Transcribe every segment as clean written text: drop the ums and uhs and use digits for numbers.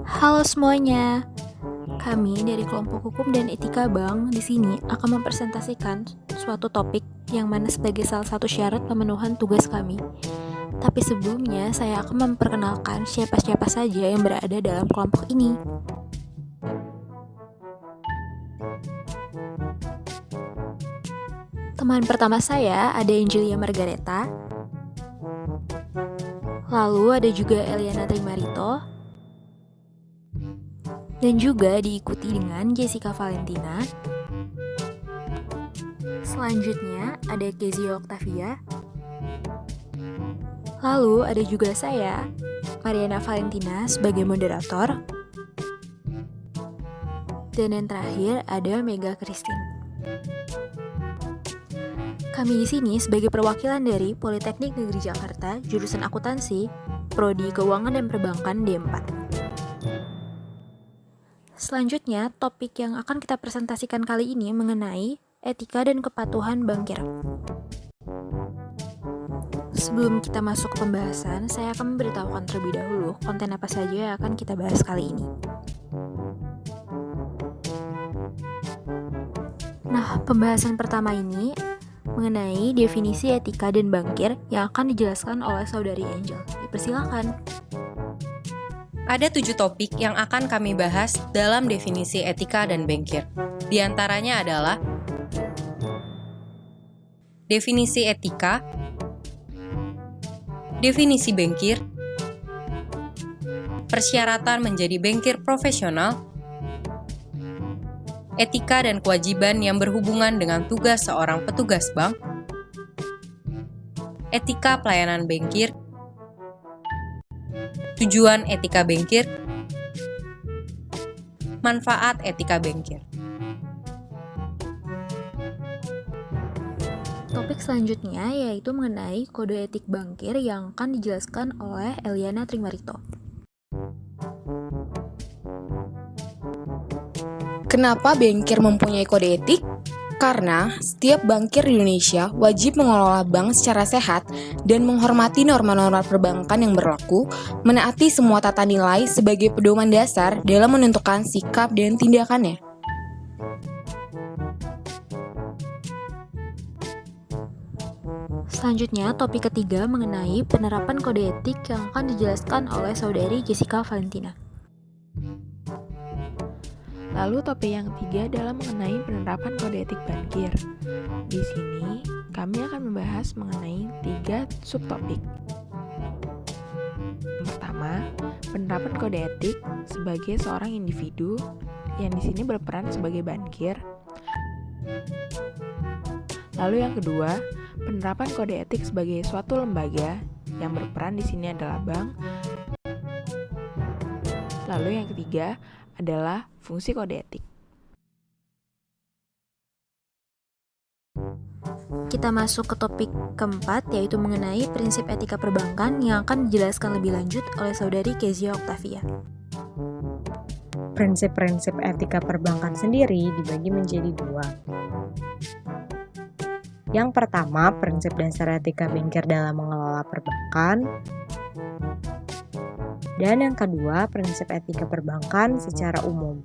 Halo semuanya, kami dari kelompok hukum dan etika bank di sini akan mempresentasikan suatu topik yang mana sebagai salah satu syarat pemenuhan tugas kami. Tapi sebelumnya saya akan memperkenalkan siapa-siapa saja yang berada dalam kelompok ini. Teman pertama saya ada Angelia Margareta, lalu ada juga Eliana Trimarito, dan juga diikuti dengan Jessica Valentina. Selanjutnya ada Kezia Octavia. Lalu ada juga saya, Mariana Valentina sebagai moderator. Dan yang terakhir ada Mega Christine. Kami di sini sebagai perwakilan dari Politeknik Negeri Jakarta, jurusan akuntansi, prodi Keuangan dan Perbankan D4. Selanjutnya, topik yang akan kita presentasikan kali ini mengenai etika dan kepatuhan bankir. Sebelum kita masuk ke pembahasan, saya akan memberitahukan terlebih dahulu konten apa saja yang akan kita bahas kali ini. Nah, pembahasan pertama ini mengenai definisi etika dan bankir yang akan dijelaskan oleh Saudari Angel. Dipersilakan. Ada 7 topik yang akan kami bahas dalam definisi etika dan bankir. Di antaranya adalah definisi etika, definisi bankir, persyaratan menjadi bankir profesional, etika dan kewajiban yang berhubungan dengan tugas seorang petugas bank, etika pelayanan bankir, tujuan etika bankir, manfaat etika bankir. Topik selanjutnya yaitu mengenai kode etik bankir yang akan dijelaskan oleh Eliana Trimarito. Kenapa bankir mempunyai kode etik? Karena setiap bankir di Indonesia wajib mengelola bank secara sehat dan menghormati norma-norma perbankan yang berlaku, menaati semua tata nilai sebagai pedoman dasar dalam menentukan sikap dan tindakannya. Selanjutnya, topik ketiga mengenai penerapan kode etik yang akan dijelaskan oleh Saudari Jessica Valentina. Lalu topik yang ketiga adalah mengenai penerapan kode etik bankir. Di sini, kami akan membahas mengenai 3 subtopik. Yang pertama, penerapan kode etik sebagai seorang individu yang di sini berperan sebagai bankir. Lalu yang kedua, penerapan kode etik sebagai suatu lembaga yang berperan di sini adalah bank. Lalu yang ketiga adalah fungsi kode etik. Kita masuk ke topik keempat, yaitu mengenai prinsip etika perbankan yang akan dijelaskan lebih lanjut oleh Saudari Kezia Octavia. Prinsip-prinsip etika perbankan sendiri dibagi menjadi 2. Yang pertama, prinsip dasar etika bankir dalam mengelola perbankan. Dan yang kedua, prinsip etika perbankan secara umum.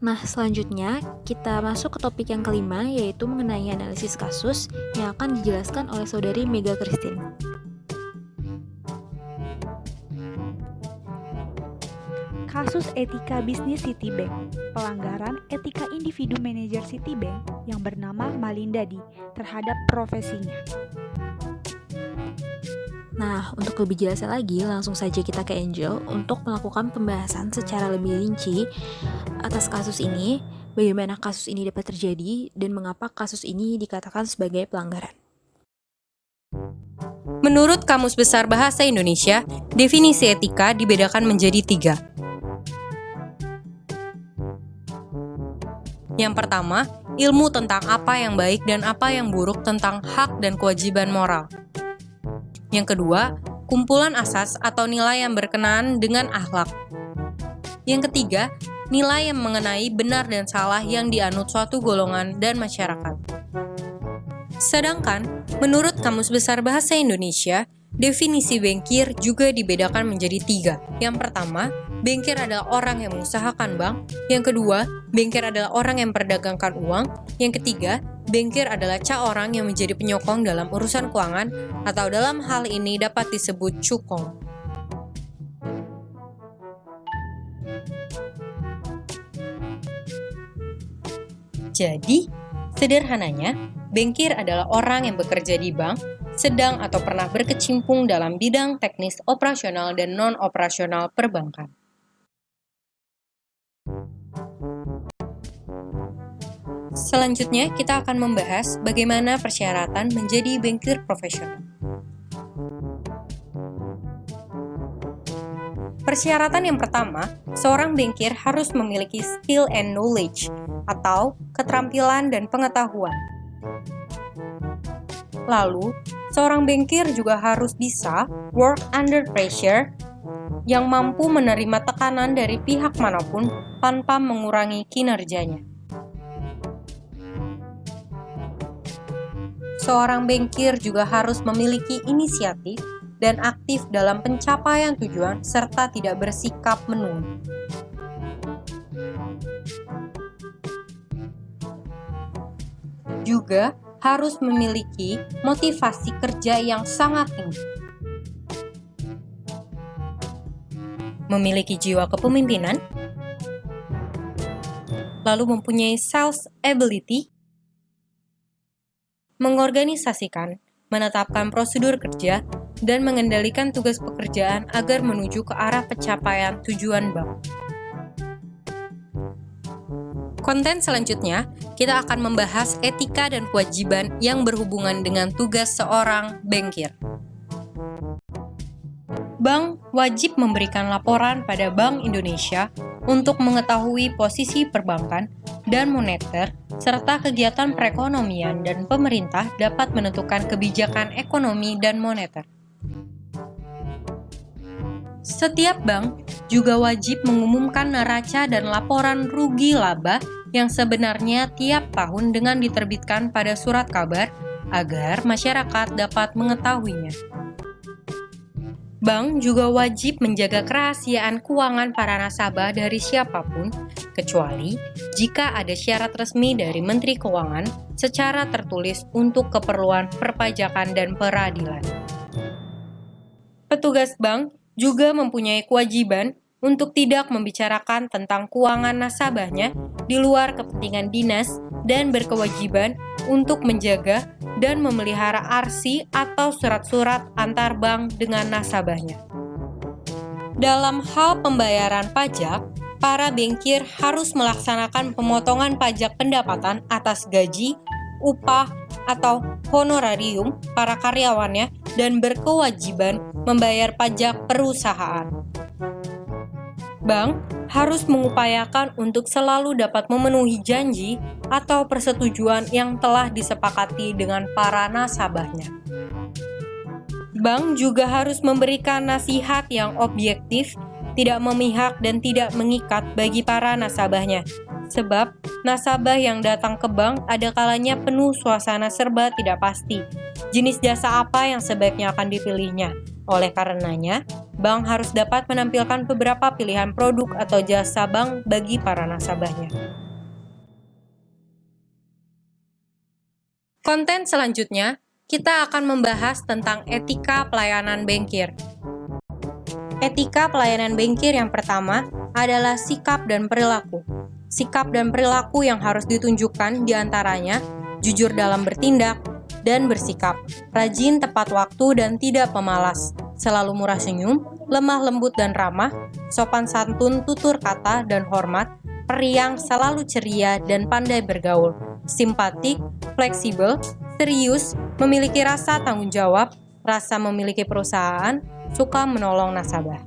Nah, selanjutnya kita masuk ke topik yang kelima, yaitu mengenai analisis kasus yang akan dijelaskan oleh Saudari Mega Christine. Kasus etika bisnis Citibank, pelanggaran etika individu manajer Citibank yang bernama Malindadi terhadap profesinya. Nah, untuk lebih jelasnya lagi, langsung saja kita ke Angel untuk melakukan pembahasan secara lebih rinci atas kasus ini, bagaimana kasus ini dapat terjadi, dan mengapa kasus ini dikatakan sebagai pelanggaran. Menurut Kamus Besar Bahasa Indonesia, definisi etika dibedakan menjadi 3. Yang pertama, ilmu tentang apa yang baik dan apa yang buruk tentang hak dan kewajiban moral. Yang kedua, kumpulan asas atau nilai yang berkenaan dengan akhlak. Yang ketiga, nilai yang mengenai benar dan salah yang dianut suatu golongan dan masyarakat. Sedangkan, menurut Kamus Besar Bahasa Indonesia, definisi bankir juga dibedakan menjadi 3. Yang pertama, bankir adalah orang yang mengusahakan bank. Yang kedua, bankir adalah orang yang memperdagangkan uang. Yang ketiga, bankir adalah orang yang menjadi penyokong dalam urusan keuangan, atau dalam hal ini dapat disebut cukong. Jadi, sederhananya, bankir adalah orang yang bekerja di bank, sedang atau pernah berkecimpung dalam bidang teknis operasional dan non-operasional perbankan. Selanjutnya, kita akan membahas bagaimana persyaratan menjadi bankir profesional. Persyaratan yang pertama, seorang bankir harus memiliki skill and knowledge, atau keterampilan dan pengetahuan. Lalu, seorang bankir juga harus bisa work under pressure, yang mampu menerima tekanan dari pihak manapun tanpa mengurangi kinerjanya. Seorang bankir juga harus memiliki inisiatif dan aktif dalam pencapaian tujuan serta tidak bersikap menunggu. Juga harus memiliki motivasi kerja yang sangat tinggi. Memiliki jiwa kepemimpinan, lalu mempunyai sales ability, mengorganisasikan, menetapkan prosedur kerja, dan mengendalikan tugas pekerjaan agar menuju ke arah pencapaian tujuan bank. Konten selanjutnya, kita akan membahas etika dan kewajiban yang berhubungan dengan tugas seorang bankir. Bank wajib memberikan laporan pada Bank Indonesia untuk mengetahui posisi perbankan dan moneter, serta kegiatan perekonomian dan pemerintah dapat menentukan kebijakan ekonomi dan moneter. Setiap bank juga wajib mengumumkan neraca dan laporan rugi laba yang sebenarnya tiap tahun dengan diterbitkan pada surat kabar agar masyarakat dapat mengetahuinya. Bank juga wajib menjaga kerahasiaan keuangan para nasabah dari siapapun, kecuali jika ada syarat resmi dari Menteri Keuangan secara tertulis untuk keperluan perpajakan dan peradilan. Petugas bank juga mempunyai kewajiban untuk tidak membicarakan tentang keuangan nasabahnya di luar kepentingan dinas dan berkewajiban untuk menjaga dan memelihara arsi atau surat-surat antar bank dengan nasabahnya. Dalam hal pembayaran pajak, para bankir harus melaksanakan pemotongan pajak pendapatan atas gaji, upah, atau honorarium para karyawannya dan berkewajiban membayar pajak perusahaan. Bank harus mengupayakan untuk selalu dapat memenuhi janji atau persetujuan yang telah disepakati dengan para nasabahnya. Bank juga harus memberikan nasihat yang objektif, tidak memihak dan tidak mengikat bagi para nasabahnya. Sebab, nasabah yang datang ke bank ada kalanya penuh suasana serba tidak pasti. Jenis jasa apa yang sebaiknya akan dipilihnya? Oleh karenanya, bank harus dapat menampilkan beberapa pilihan produk atau jasa bank bagi para nasabahnya. Konten selanjutnya, kita akan membahas tentang etika pelayanan bankir. Etika pelayanan bankir yang pertama adalah sikap dan perilaku. Sikap dan perilaku yang harus ditunjukkan diantaranya jujur dalam bertindak dan bersikap, rajin tepat waktu dan tidak pemalas, selalu murah senyum, lemah lembut dan ramah, sopan santun, tutur kata dan hormat, periang, selalu ceria dan pandai bergaul, simpatik, fleksibel, serius, memiliki rasa tanggung jawab, rasa memiliki perusahaan, suka menolong nasabah.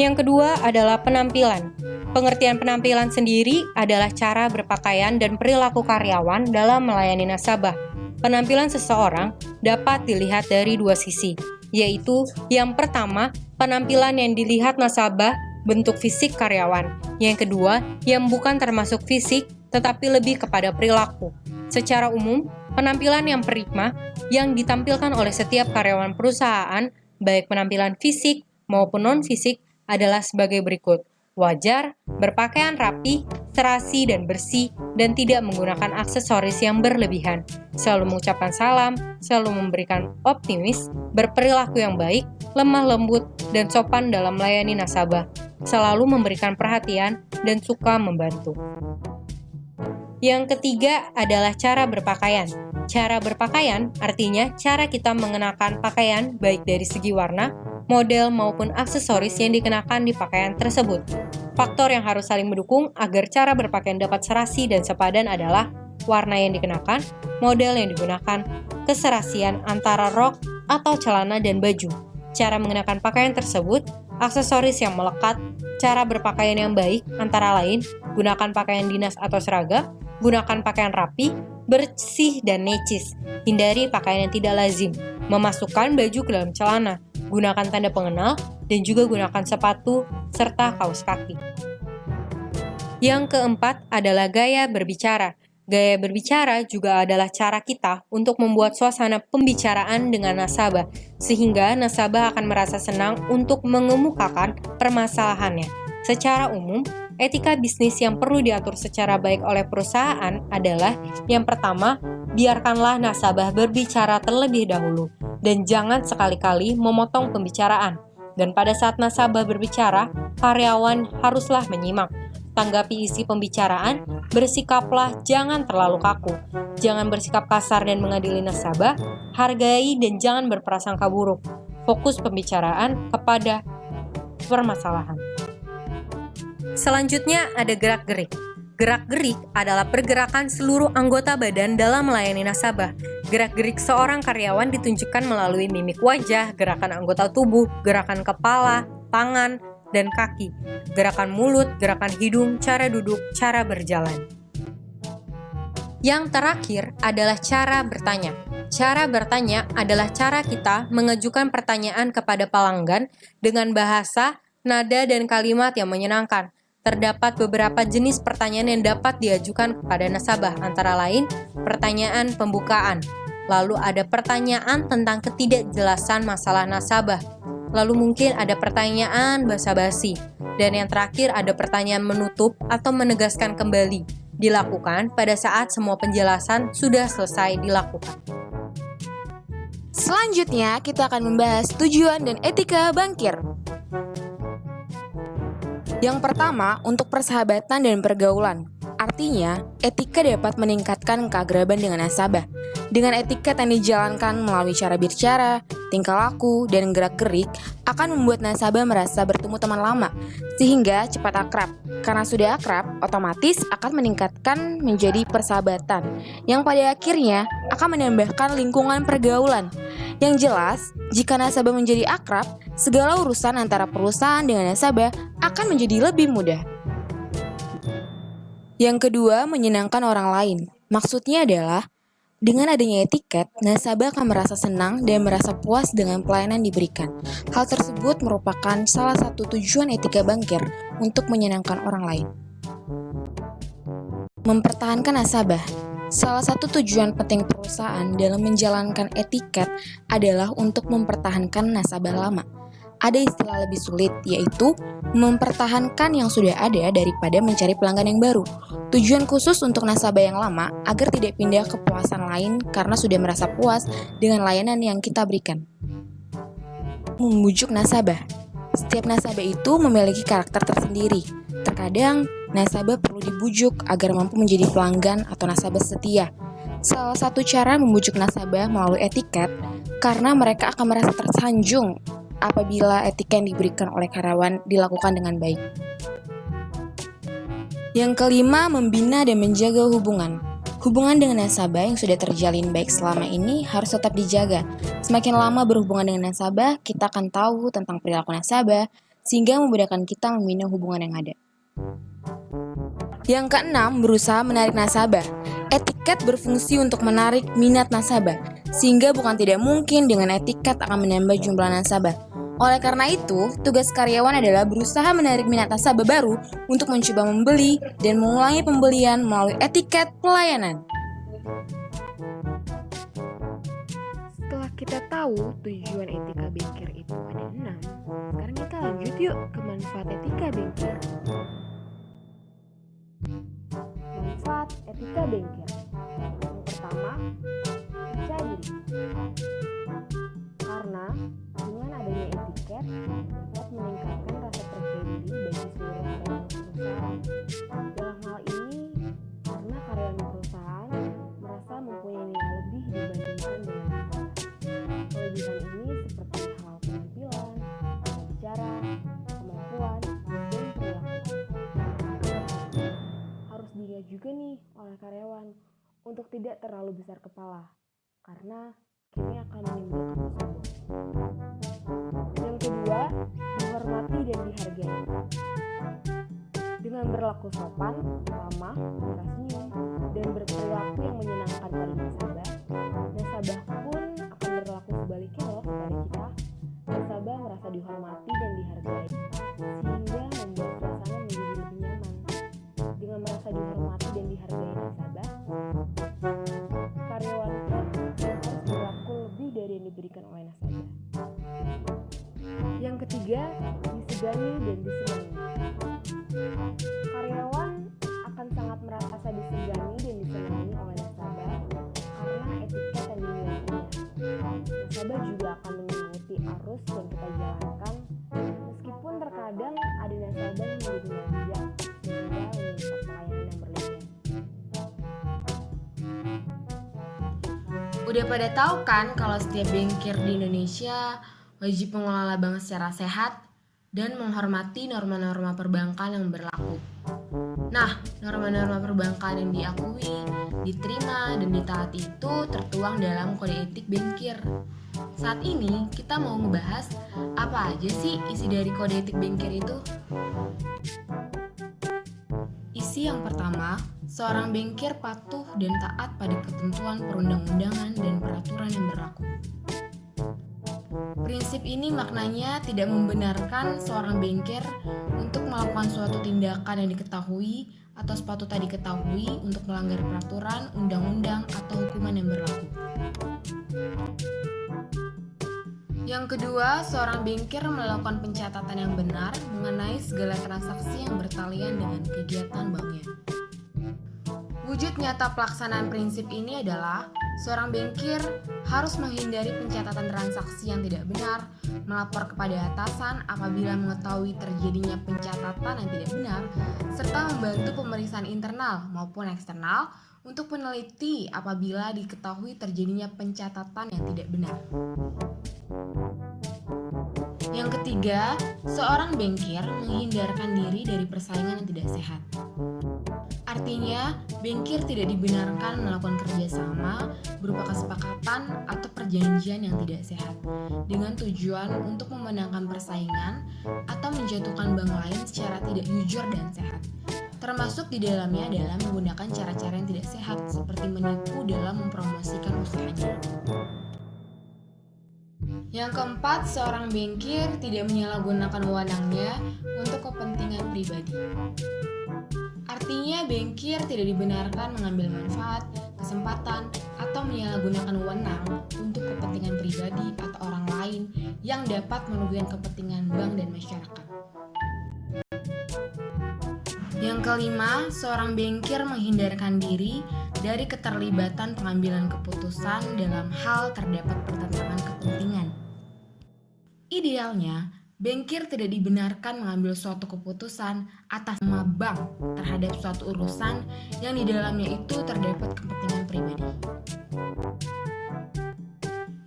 Yang kedua adalah penampilan. Pengertian penampilan sendiri adalah cara berpakaian dan perilaku karyawan dalam melayani nasabah. Penampilan seseorang dapat dilihat dari dua sisi, yaitu yang pertama, penampilan yang dilihat nasabah, bentuk fisik karyawan. Yang kedua, yang bukan termasuk fisik, tetapi lebih kepada perilaku. Secara umum, Penampilan yang prima yang ditampilkan oleh setiap karyawan perusahaan, baik penampilan fisik maupun non-fisik, adalah sebagai berikut. Wajar, berpakaian rapi, serasi dan bersih, dan tidak menggunakan aksesoris yang berlebihan. Selalu mengucapkan salam, selalu memberikan optimis, berperilaku yang baik, lemah lembut, dan sopan dalam melayani nasabah. Selalu memberikan perhatian dan suka membantu. Yang ketiga adalah cara berpakaian. Cara berpakaian artinya cara kita mengenakan pakaian baik dari segi warna, model maupun aksesoris yang dikenakan di pakaian tersebut. Faktor yang harus saling mendukung agar cara berpakaian dapat serasi dan sepadan adalah warna yang dikenakan, model yang digunakan, keserasian antara rok atau celana dan baju, cara mengenakan pakaian tersebut, aksesoris yang melekat, cara berpakaian yang baik antara lain, gunakan pakaian dinas atau seragam, gunakan pakaian rapi, bersih dan necis, hindari pakaian yang tidak lazim, memasukkan baju ke dalam celana, gunakan tanda pengenal, dan juga gunakan sepatu serta kaos kaki. Yang keempat adalah gaya berbicara. Gaya berbicara juga adalah cara kita untuk membuat suasana pembicaraan dengan nasabah, sehingga nasabah akan merasa senang untuk mengemukakan permasalahannya. Secara umum, etika bisnis yang perlu diatur secara baik oleh perusahaan adalah yang pertama, biarkanlah nasabah berbicara terlebih dahulu dan jangan sekali-kali memotong pembicaraan. Dan pada saat nasabah berbicara, karyawan haruslah menyimak. Tanggapi isi pembicaraan, bersikaplah jangan terlalu kaku. Jangan bersikap kasar dan mengadili nasabah, hargai dan jangan berprasangka buruk. Fokus pembicaraan kepada permasalahan. Selanjutnya ada gerak-gerik. Gerak-gerik adalah pergerakan seluruh anggota badan dalam melayani nasabah. Gerak-gerik seorang karyawan ditunjukkan melalui mimik wajah, gerakan anggota tubuh, gerakan kepala, tangan, dan kaki, gerakan mulut, gerakan hidung, cara duduk, cara berjalan. Yang terakhir adalah cara bertanya. Cara bertanya adalah cara kita mengajukan pertanyaan kepada pelanggan dengan bahasa, nada, dan kalimat yang menyenangkan. Terdapat beberapa jenis pertanyaan yang dapat diajukan kepada nasabah, antara lain pertanyaan pembukaan, lalu ada pertanyaan tentang ketidakjelasan masalah nasabah, lalu mungkin ada pertanyaan basa-basi, dan yang terakhir ada pertanyaan menutup atau menegaskan kembali, dilakukan pada saat semua penjelasan sudah selesai dilakukan. Selanjutnya, kita akan membahas tujuan dan etika bankir. Yang pertama, untuk persahabatan dan pergaulan. Artinya, etika dapat meningkatkan keakraban dengan nasabah. Dengan etiket yang dijalankan melalui cara bicara, tingkah laku, dan gerak-gerik akan membuat nasabah merasa bertemu teman lama, sehingga cepat akrab. Karena sudah akrab, otomatis akan meningkatkan menjadi persahabatan, yang pada akhirnya akan menambahkan lingkungan pergaulan. Yang jelas, jika nasabah menjadi akrab, segala urusan antara perusahaan dengan nasabah akan menjadi lebih mudah. Yang kedua, menyenangkan orang lain. Maksudnya adalah, dengan adanya etiket, nasabah akan merasa senang dan merasa puas dengan pelayanan diberikan. Hal tersebut merupakan salah satu tujuan etika bankir untuk menyenangkan orang lain. Mempertahankan nasabah. Salah satu tujuan penting perusahaan dalam menjalankan etiket adalah untuk mempertahankan nasabah lama. Ada istilah lebih sulit, yaitu mempertahankan yang sudah ada daripada mencari pelanggan yang baru. Tujuan khusus untuk nasabah yang lama agar tidak pindah ke perusahaan lain karena sudah merasa puas dengan layanan yang kita berikan. Membujuk nasabah. Setiap nasabah itu memiliki karakter tersendiri. Terkadang, nasabah perlu dibujuk agar mampu menjadi pelanggan atau nasabah setia. Salah satu cara membujuk nasabah melalui etiket, karena mereka akan merasa tersanjung apabila etika yang diberikan oleh karyawan dilakukan dengan baik. Yang kelima, membina dan menjaga hubungan. Hubungan dengan nasabah yang sudah terjalin baik selama ini harus tetap dijaga. Semakin lama berhubungan dengan nasabah, kita akan tahu tentang perilaku nasabah, sehingga memudahkan kita membina hubungan yang ada. Yang keenam, berusaha menarik nasabah. Etiket berfungsi untuk menarik minat nasabah, sehingga bukan tidak mungkin dengan etiket akan menambah jumlah nasabah. Oleh karena itu, tugas karyawan adalah berusaha menarik minat nasabah baru untuk mencoba membeli dan mengulangi pembelian melalui etiket pelayanan. kita tahu tujuan etika bankir itu ada 6. Sekarang kita lanjut yuk ke manfaat etika bankir. Manfaat etika bankir. Yang pertama, percaya diri. Karena dengan adanya etiket dapat meningkatkan rasa percaya diri bagi seluruh karyawan perusahaan. Dalam hal ini, karena karyawan perusahaan merasa mempunyai nilai lebih dibandingkan dengan atasan. Kelebihan ini seperti hal penampilan, bicara, kemampuan, dan perilaku. Harus diingat juga nih oleh karyawan untuk tidak terlalu besar kepala, karena ini akan menimbulkan sombong. Yang kedua, menghormati dan dihargai. Dengan berlaku sopan, ramah, tersenyum, dan berperilaku yang menyenangkan pada nasabah, nasabah pun akan berlaku sebaliknya loh kepada kita. Nasabah merasa dihormati dan dihargai, sehingga membuat suasana menjadi lebih nyaman. Dengan merasa dihormati dan dihargai nasabah, karyawan pun harus berlaku lebih dari yang diberikan oleh nasabah. Yang ketiga, disegani dan disenangi. Karyawan akan sangat merasa disegani dan disenangi oleh nasabah karena etiket yang dimilikinya. Nasabah juga akan mengikuti arus yang kita jalankan, meskipun terkadang ada nasabah yang menjadi manja sehingga meminta pelayanan yang berlebihan. Udah pada tahu kan kalau setiap bankir di Indonesia wajib mengelola bank secara sehat dan menghormati norma-norma perbankan yang berlaku. Nah, norma-norma perbankan yang diakui, diterima, dan ditaati itu tertuang dalam kode etik bankir. Saat ini kita mau ngebahas apa aja sih isi dari kode etik bankir itu? Isi yang pertama, seorang bankir patuh dan taat pada ketentuan perundang-undangan dan peraturan yang berlaku. Prinsip ini maknanya tidak membenarkan seorang bankir untuk melakukan suatu tindakan yang diketahui atau sepatutnya diketahui untuk melanggar peraturan, undang-undang, atau hukuman yang berlaku. Yang kedua, seorang bankir melakukan pencatatan yang benar mengenai segala transaksi yang bertalian dengan kegiatan banknya. Wujud nyata pelaksanaan prinsip ini adalah seorang bankir harus menghindari pencatatan transaksi yang tidak benar, melapor kepada atasan apabila mengetahui terjadinya pencatatan yang tidak benar, serta membantu pemeriksaan internal maupun eksternal untuk meneliti apabila diketahui terjadinya pencatatan yang tidak benar. Yang ketiga, seorang bankir menghindarkan diri dari persaingan yang tidak sehat. Artinya, bankir tidak dibenarkan melakukan kerjasama berupa kesepakatan atau perjanjian yang tidak sehat dengan tujuan untuk memenangkan persaingan atau menjatuhkan bank lain secara tidak jujur dan sehat. Termasuk di dalamnya adalah menggunakan cara-cara yang tidak sehat seperti menipu dalam mempromosikan usahanya. Yang keempat, seorang bankir tidak menyalahgunakan wewenangnya untuk kepentingan pribadi. Artinya, bankir tidak dibenarkan mengambil manfaat, kesempatan, atau menyalahgunakan wewenang untuk kepentingan pribadi atau orang lain yang dapat merugikan kepentingan bank dan masyarakat. Yang kelima, seorang bankir menghindarkan diri dari keterlibatan pengambilan keputusan dalam hal terdapat pertentangan kepentingan. Idealnya, bankir tidak dibenarkan mengambil suatu keputusan atas nama bank terhadap suatu urusan yang di dalamnya itu terdapat kepentingan pribadi.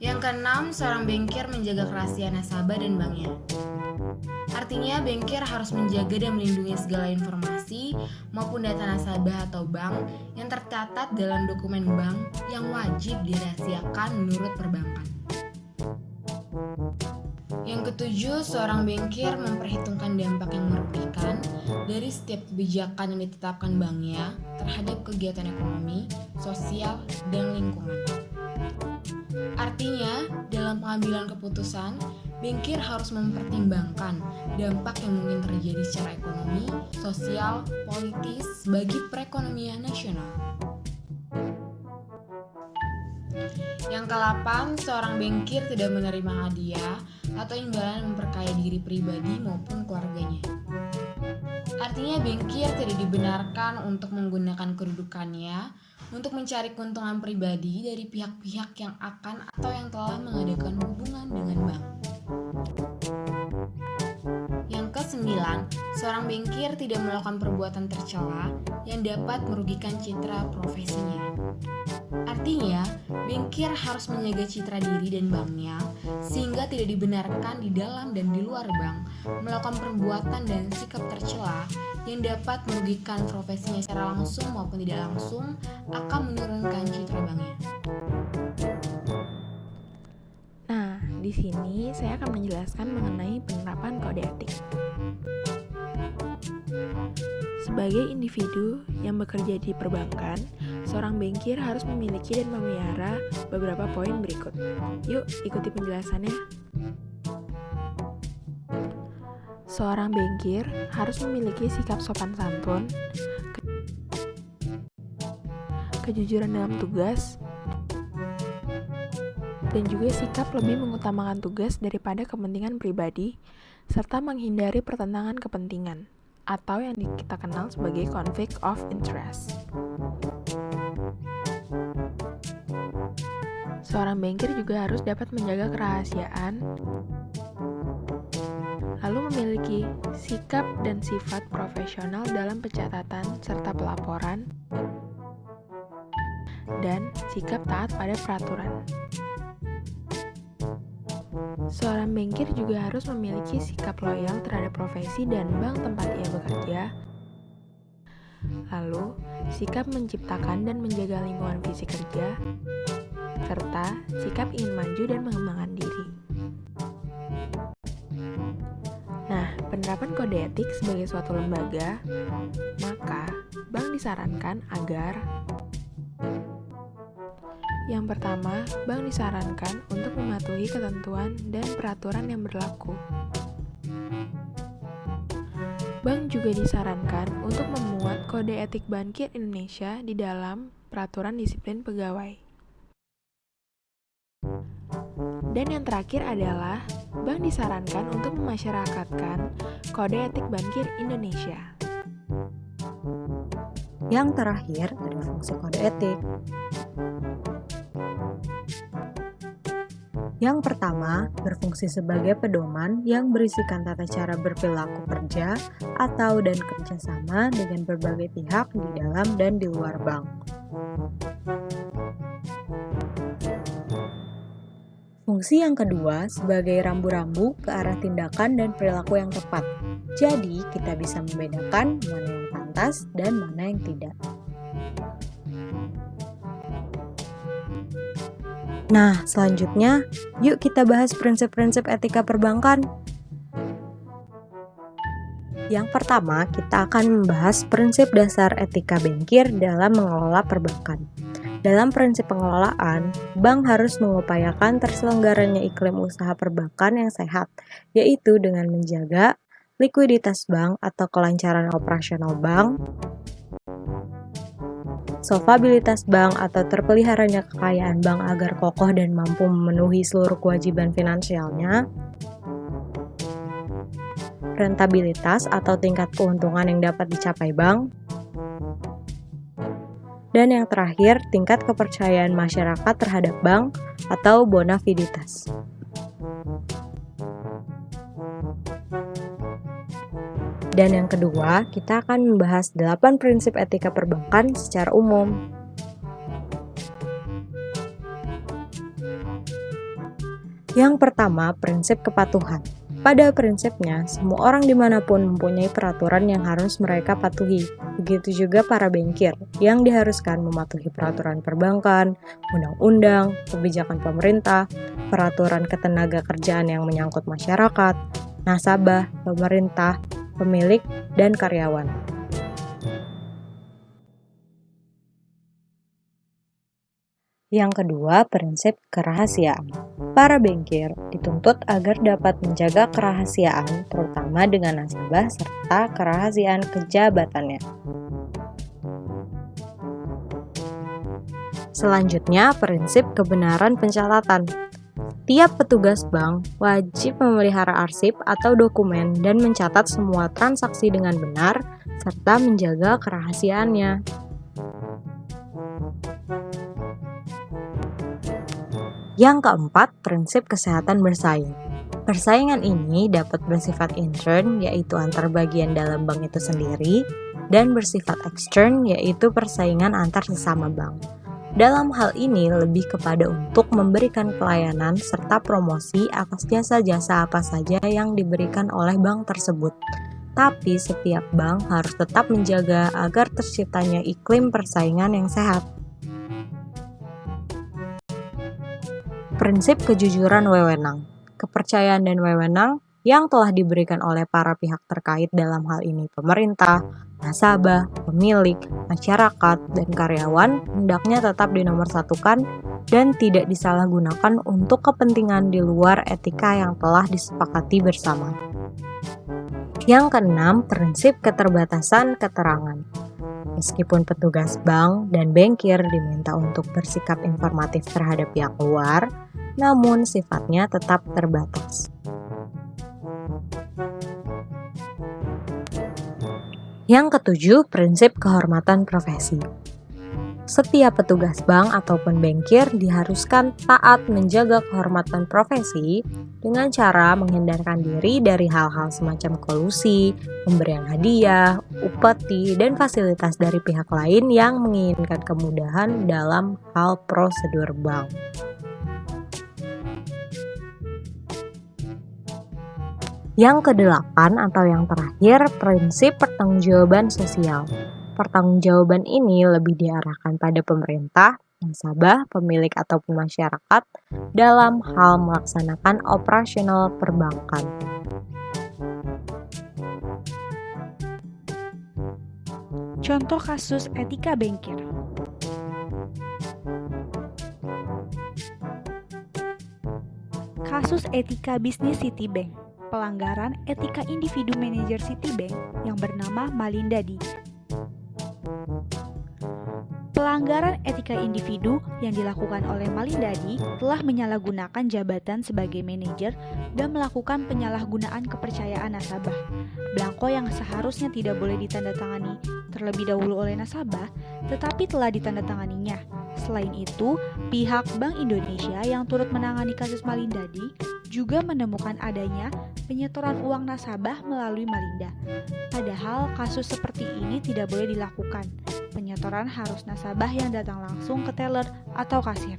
Yang keenam, seorang bankir menjaga kerahasiaan nasabah dan banknya. Artinya, bankir harus menjaga dan melindungi segala informasi maupun data nasabah atau bank yang tercatat dalam dokumen bank yang wajib dirahasiakan menurut perbankan. Yang ketujuh, seorang bankir memperhitungkan dampak yang merugikan dari setiap kebijakan yang ditetapkan banknya terhadap kegiatan ekonomi, sosial, dan lingkungan. Artinya, dalam pengambilan keputusan, bankir harus mempertimbangkan dampak yang mungkin terjadi secara ekonomi, sosial, politis bagi perekonomian nasional. Yang ke-8, seorang bankir tidak menerima hadiah atau imbalan memperkaya diri pribadi maupun keluarganya. Artinya bankir tidak dibenarkan untuk menggunakan kedudukannya untuk mencari keuntungan pribadi dari pihak-pihak yang akan atau yang telah mengadakan hubungan dengan bank. Yang ke-9, seorang bankir tidak melakukan perbuatan tercela yang dapat merugikan citra profesinya. Artinya, bankir harus menjaga citra diri dan banknya sehingga tidak dibenarkan di dalam dan di luar bank melakukan perbuatan dan sikap tercela yang dapat merugikan profesinya secara langsung maupun tidak langsung akan menurunkan citra banknya. Nah, di sini saya akan menjelaskan mengenai penerapan kode etik. Sebagai individu yang bekerja di perbankan, seorang bankir harus memiliki dan memelihara beberapa poin berikut. Yuk, ikuti penjelasannya. Seorang bankir harus memiliki sikap sopan santun, kejujuran dalam tugas, dan juga sikap lebih mengutamakan tugas daripada kepentingan pribadi, serta menghindari pertentangan kepentingan, atau yang kita kenal sebagai conflict of interest. Seorang bankir juga harus dapat menjaga kerahasiaan, lalu memiliki sikap dan sifat profesional dalam pencatatan serta pelaporan, dan sikap taat pada peraturan. Seorang bankir juga harus memiliki sikap loyal terhadap profesi dan bank tempat ia bekerja, lalu sikap menciptakan dan menjaga lingkungan fisik kerja, serta sikap ingin maju dan mengembangkan diri. Nah, penerapan kode etik sebagai suatu lembaga, maka bank disarankan agar yang pertama, bank disarankan untuk mematuhi ketentuan dan peraturan yang berlaku. Bank juga disarankan untuk memuat kode etik bankir Indonesia di dalam peraturan disiplin pegawai. Dan yang terakhir adalah, bank disarankan untuk memasyarakatkan kode etik bankir Indonesia. Yang terakhir ada fungsi kode etik. Yang pertama, berfungsi sebagai pedoman yang berisikan tata cara berperilaku kerja atau dan kerjasama dengan berbagai pihak di dalam dan di luar bank. Fungsi yang kedua sebagai rambu-rambu ke arah tindakan dan perilaku yang tepat. Jadi, kita bisa membedakan mana yang pantas dan mana yang tidak. Nah, selanjutnya, yuk kita bahas prinsip-prinsip etika perbankan. Yang pertama, kita akan membahas prinsip dasar etika bankir dalam mengelola perbankan. Dalam prinsip pengelolaan, bank harus mengupayakan terselenggaranya iklim usaha perbankan yang sehat, yaitu dengan menjaga likuiditas bank atau kelancaran operasional bank, solvabilitas bank atau terpeliharanya kekayaan bank agar kokoh dan mampu memenuhi seluruh kewajiban finansialnya, rentabilitas atau tingkat keuntungan yang dapat dicapai bank, dan yang terakhir, tingkat kepercayaan masyarakat terhadap bank atau bona fiditas. Dan yang kedua, kita akan membahas 8 prinsip etika perbankan secara umum. Yang pertama, prinsip kepatuhan. Pada prinsipnya, semua orang dimanapun mempunyai peraturan yang harus mereka patuhi. Begitu juga para bankir yang diharuskan mematuhi peraturan perbankan, undang-undang, kebijakan pemerintah, peraturan ketenaga kerjaan yang menyangkut masyarakat, nasabah, pemerintah, pemilik, dan karyawan. Yang kedua, prinsip kerahasiaan. Para bankir dituntut agar dapat menjaga kerahasiaan, terutama dengan nasabah serta kerahasiaan kejabatannya. Selanjutnya, prinsip kebenaran pencatatan. Tiap petugas bank wajib memelihara arsip atau dokumen dan mencatat semua transaksi dengan benar serta menjaga kerahasiaannya. Yang keempat, prinsip kesehatan bersaing. Persaingan ini dapat bersifat intern, yaitu antar bagian dalam bank itu sendiri, dan bersifat extern, yaitu persaingan antar sesama bank. Dalam hal ini lebih kepada untuk memberikan pelayanan serta promosi atas jasa-jasa apa saja yang diberikan oleh bank tersebut. Tapi setiap bank harus tetap menjaga agar terciptanya iklim persaingan yang sehat. Prinsip kejujuran wewenang. Kepercayaan dan wewenang yang telah diberikan oleh para pihak terkait dalam hal ini pemerintah, nasabah, pemilik, masyarakat, dan karyawan hendaknya tetap dinomorsatukan dan tidak disalahgunakan untuk kepentingan di luar etika yang telah disepakati bersama. Yang keenam, prinsip keterbatasan keterangan. Meskipun petugas bank dan bankir diminta untuk bersikap informatif terhadap pihak luar, namun sifatnya tetap terbatas. Yang ketujuh, prinsip kehormatan profesi. Setiap petugas bank ataupun bankir diharuskan taat menjaga kehormatan profesi dengan cara menghindarkan diri dari hal-hal semacam kolusi, pemberian hadiah, upeti, dan fasilitas dari pihak lain yang menginginkan kemudahan dalam hal prosedur bank. Yang kedelapan atau yang terakhir, prinsip pertanggungjawaban sosial. Pertanggungjawaban ini lebih diarahkan pada pemerintah, nasabah, pemilik ataupun masyarakat dalam hal melaksanakan operasional perbankan. Contoh kasus etika bankir. Kasus etika bisnis Citibank. Pelanggaran etika individu manajer Citibank yang bernama Malindadi. Pelanggaran etika individu yang dilakukan oleh Malindadi telah menyalahgunakan jabatan sebagai manajer dan melakukan penyalahgunaan kepercayaan nasabah. Blanko yang seharusnya tidak boleh ditandatangani terlebih dahulu oleh nasabah, tetapi telah ditandatanganinya. Selain itu, pihak Bank Indonesia yang turut menangani kasus Malindadi juga menemukan adanya penyetoran uang nasabah melalui Malinda. Padahal kasus seperti ini tidak boleh dilakukan. Penyetoran harus nasabah yang datang langsung ke teller atau kasir.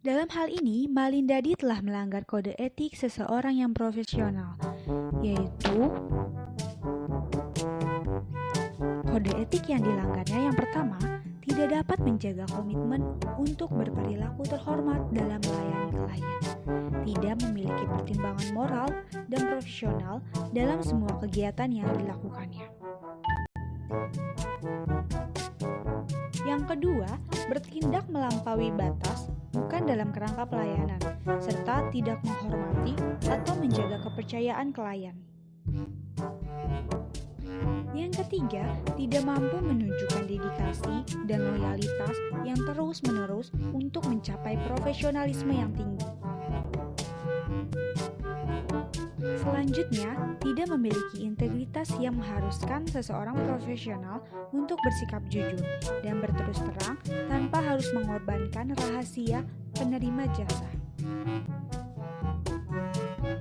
Dalam hal ini, Malindadi telah melanggar kode etik seseorang yang profesional, yaitu kode etik yang dilanggarnya yang pertama, tidak dapat menjaga komitmen untuk berperilaku terhormat dalam melayani klien, tidak memiliki pertimbangan moral dan profesional dalam semua kegiatan yang dilakukannya. Yang kedua, bertindak melampaui batas bukan dalam kerangka pelayanan, serta tidak menghormati atau menjaga kepercayaan klien. Yang ketiga, tidak mampu menunjukkan dedikasi dan loyalitas yang terus-menerus untuk mencapai profesionalisme yang tinggi. Selanjutnya, tidak memiliki integritas yang mengharuskan seseorang profesional untuk bersikap jujur dan berterus terang tanpa harus mengorbankan rahasia penerima jasa.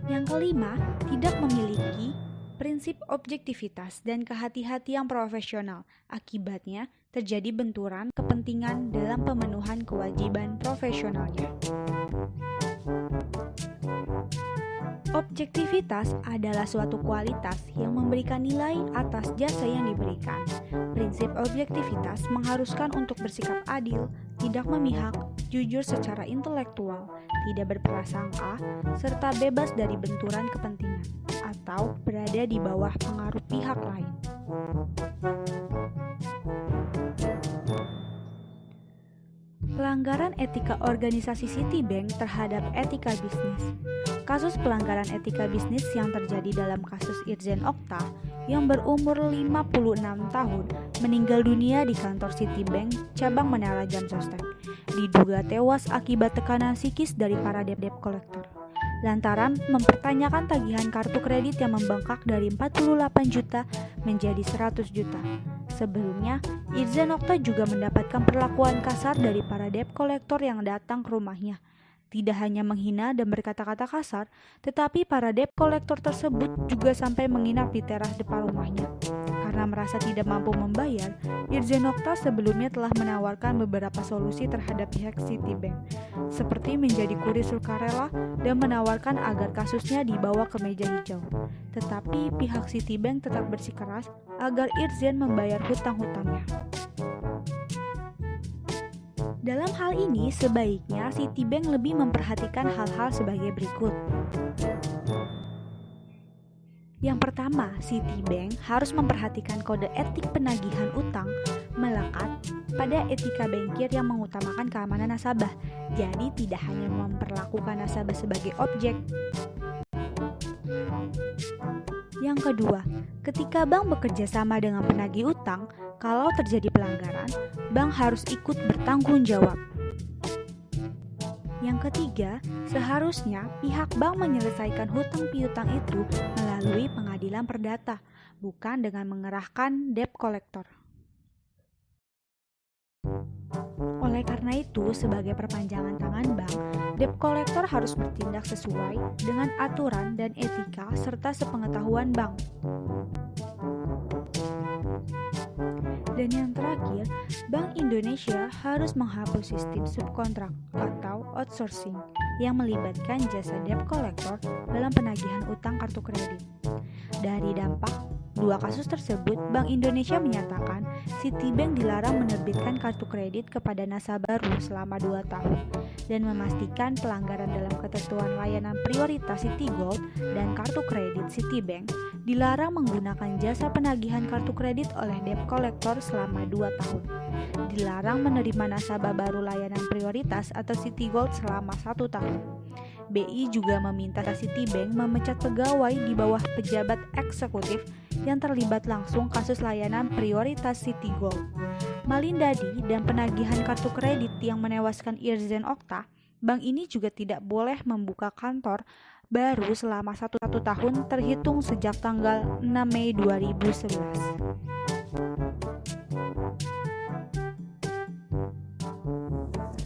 Yang kelima, tidak memiliki prinsip objektivitas dan kehati-hatian profesional. Akibatnya, terjadi benturan kepentingan dalam pemenuhan kewajiban profesionalnya. Objektivitas adalah suatu kualitas yang memberikan nilai atas jasa yang diberikan. Prinsip objektivitas mengharuskan untuk bersikap adil, tidak memihak, jujur secara intelektual, tidak berprasangka, serta bebas dari benturan kepentingan, atau berada di bawah pengaruh pihak lain. Pelanggaran etika organisasi Citibank terhadap etika bisnis. Kasus pelanggaran etika bisnis yang terjadi dalam kasus Irjen Okta yang berumur 56 tahun meninggal dunia di kantor Citibank cabang Menara Jam Sostek, diduga tewas akibat tekanan psikis dari para debt collector lantaran mempertanyakan tagihan kartu kredit yang membengkak dari 48 juta menjadi 100 juta. Sebelumnya, Irjen Okta juga mendapatkan perlakuan kasar dari para debt collector yang datang ke rumahnya. Tidak hanya menghina dan berkata-kata kasar, tetapi para debt collector tersebut juga sampai menginap di teras depan rumahnya. Karena merasa tidak mampu membayar, Irjen Okta sebelumnya telah menawarkan beberapa solusi terhadap pihak Citibank, seperti menjadi kurir sukarela dan menawarkan agar kasusnya dibawa ke meja hijau. Tetapi pihak Citibank tetap bersikeras agar Irjen membayar hutang-hutangnya. Dalam hal ini, sebaiknya Citibank lebih memperhatikan hal-hal sebagai berikut. Yang pertama, Citibank harus memperhatikan kode etik penagihan utang melekat pada etika bankir yang mengutamakan keamanan nasabah. Jadi tidak hanya memperlakukan nasabah sebagai objek. Yang kedua, ketika bank bekerja sama dengan penagih utang, kalau terjadi pelanggaran, bank harus ikut bertanggung jawab. Yang ketiga, seharusnya pihak bank menyelesaikan hutang piutang itu melalui pengadilan perdata, bukan dengan mengerahkan debt collector. Oleh karena itu, sebagai perpanjangan tangan bank, debt collector harus bertindak sesuai dengan aturan dan etika serta sepengetahuan bank. Dan yang terakhir, Bank Indonesia harus menghapus sistem subkontrak atau outsourcing yang melibatkan jasa debt collector dalam penagihan utang kartu kredit. Dari dampak dua kasus tersebut, Bank Indonesia menyatakan Citibank dilarang menerbitkan kartu kredit kepada nasabah baru selama 2 tahun dan memastikan pelanggaran dalam ketentuan layanan prioritas Citigold dan kartu kredit Citibank dilarang menggunakan jasa penagihan kartu kredit oleh debt collector selama 2 tahun. Dilarang menerima nasabah baru layanan prioritas atau Citigold selama 1 tahun. BI juga meminta Citibank memecat pegawai di bawah pejabat eksekutif yang terlibat langsung kasus layanan prioritas Citigold. Malindadi dan penagihan kartu kredit yang menewaskan Irjen Okta, bank ini juga tidak boleh membuka kantor baru selama 1 tahun terhitung sejak tanggal 6 Mei 2011.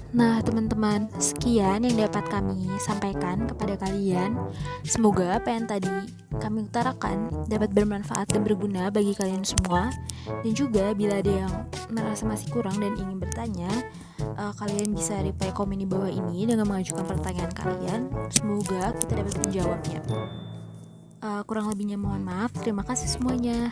Nah, teman-teman, sekian yang dapat kami sampaikan kepada kalian. Semoga apa yang tadi kami utarakan dapat bermanfaat dan berguna bagi kalian semua. Dan juga bila ada yang merasa masih kurang dan ingin bertanya, kalian bisa reply komen di bawah ini dengan mengajukan pertanyaan kalian. Semoga kita dapat menjawabnya. Kurang lebihnya mohon maaf. Terima kasih semuanya.